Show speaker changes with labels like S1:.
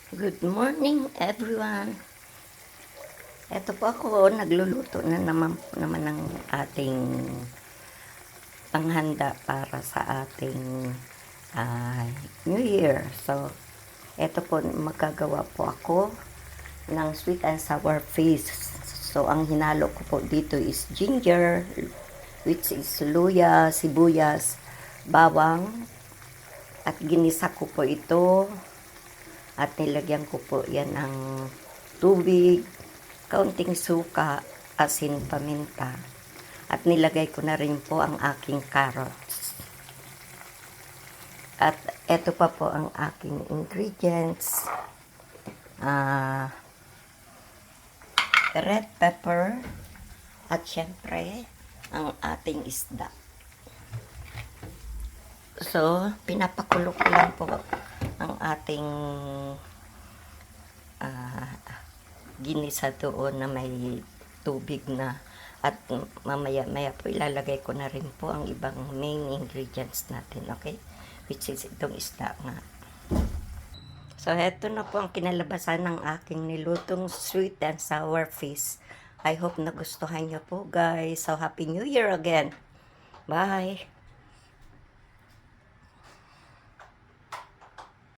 S1: Good morning, everyone. Ito po ako, nagluluto na naman ng ating panghanda para sa ating New Year. So, ito po, magagawa po ako ng sweet and sour fish. So, ang hinalo ko po dito is ginger, which is luya, sibuyas, bawang, at ginisa ko po ito. At nilagyan ko po yan ng tubig, kaunting suka, asin, paminta. At nilagay ko na rin po ang aking carrots. At eto pa po ang aking ingredients. Red pepper. At syempre, ang ating isda. So, pinapakulo ko lang po ang ating ginisa doon na may tubig na, at mamaya po ilalagay ko na rin po ang ibang main ingredients natin, okay, which is itong isda nga. So eto na po ang kinalabasan ng aking nilutong sweet and sour fish. I hope nagustuhan nyo po, guys. So happy new year again. Bye.